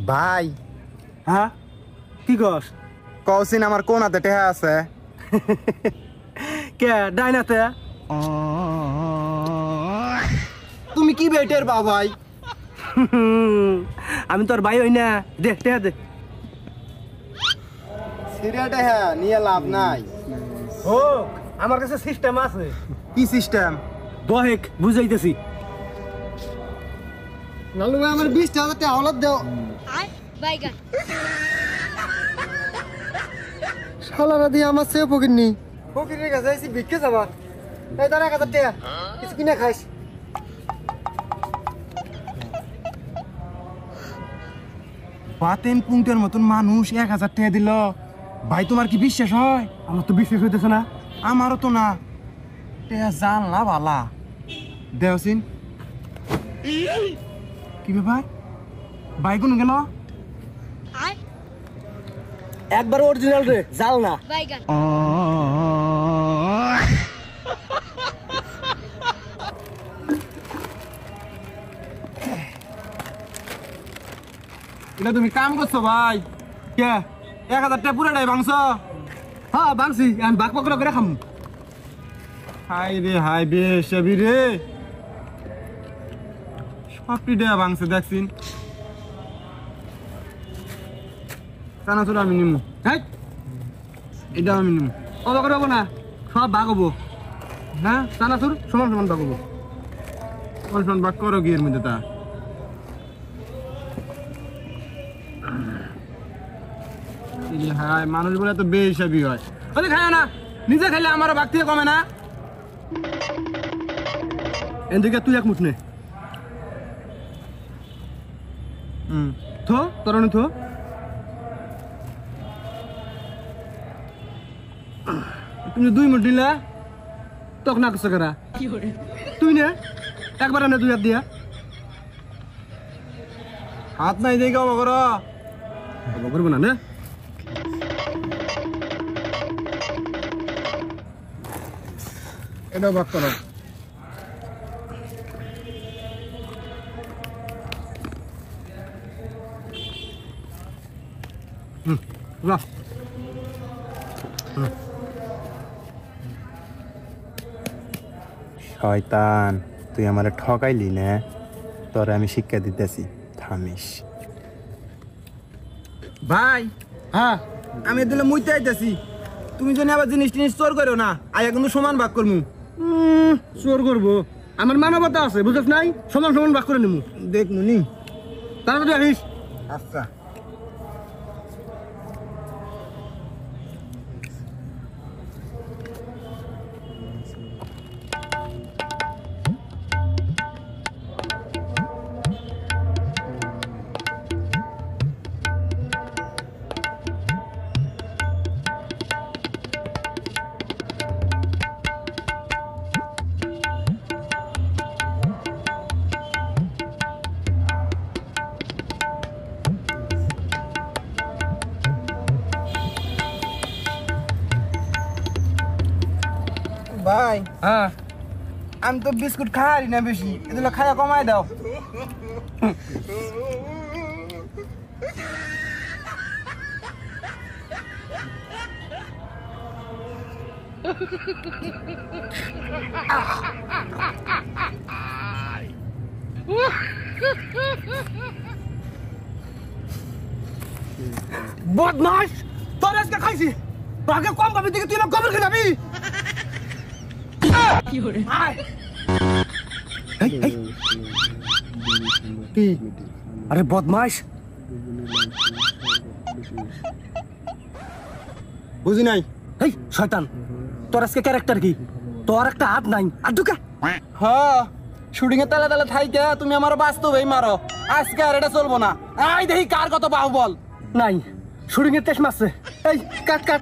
ভাই হ্যাঁ কি কস কৌসিন আমার কোন হাতে টেহা আছে কে ডাইনাতে তুমি কি বেটের বাবাই আমি তোর ভাই হই না দে টেহা দে সিরিয়া টেহা নিয়ে লাভ নাই হোক আমার কাছে সিস্টেম আছে কি সিস্টেম দহেক বুঝাইতেছি লালু ভাই আমার 20,000 টাকা হলত দাও বাইগান শালারা দিয়ে আমার সেও ফকিরনি ফকিরের কাছে আইছি ভিক্ষে যাবা এই দাঁড়া 1,000 টাকা কিছু কিনে খাইস পাতেন পুংটের মতন মানুষ 1,000 টাকা দিল ভাই তোমার কি বিশ্বাস হয় আমার তো বিশ্বাস হইতেছে না আমারও তো না টাকা জানলা বালা দেওসিন কি ব্যাপার ভাই কোন গেল একবার অরিজিনাল রে জাল না বাইগান এটা তুমি কাম করছো ভাই কে 1,000 টাকা পুরাটাই ভাঙছ হ্যাঁ বাংসি আমি বাক পকড়া করে খাম হাই রে হাই বে সেবি রে সবটি দেয়া ভাঙছে দেখছিন চানাচুর আমি নিমু হ্যাঁ এটা আমি নিমু অত করে হবো না সব ভাগ হবো হ্যাঁ চানাচুর সমান সমান ভাগ হবো কোন বাক করো গিয়ের মধ্যে তা হাই মানুষ বলে তো বেহিসাবি হয় ওই খায় না নিজে খাইলে আমারও বাক থেকে কমে না এদিকে তুই এক মুঠ নে থো তরণে থো তুমি 2 মিনিট নিলে তখন না কিছু করা তুই নে একবার নে 2 হাত দিয়া হাত নাই দেখে অবাক করো করবো না নে এটা বাক করো বাহ শয়তান তুই আমারে ঠকাইলি না তোরে আমি শিক্ষা দিতেছি থামিস ভাই হ্যাঁ আমি দিলে মুইতে আইতাছি তুমি জানি আবার জিনিস টিনিস চোর করো না আয়া কিন্তু সমান ভাগ করমু চোর করবো আমার মানবতা আছে বুঝছ নাই সমান সমান ভাগ করে নিমু দেখনু নি তাড়াতাড়ি আসিস আচ্ছা ভাই হ্যাঁ আমি তো বিস্কুট খাই না বেশি এগুলো খায়া কমাই দাও বদমাস তোর আজকে খাইছি আগে কম পাবি থেকে তুই আমার গোবর খেয়ে যাবি কি আরে বদমাস বুঝি নাই এই শয়তান তোর আজকে ক্যারেক্টার কি তোর একটা হাত নাই আর ঢুকা হ্যাঁ শুটিং এর তালে তালে থাইকে তুমি আমার বাস্তবেই মারো আজকে আর এটা চলবো না আই দেখি কার কত বাহুবল নাই শুটিং এর তেজ মারছে এই কাট কাট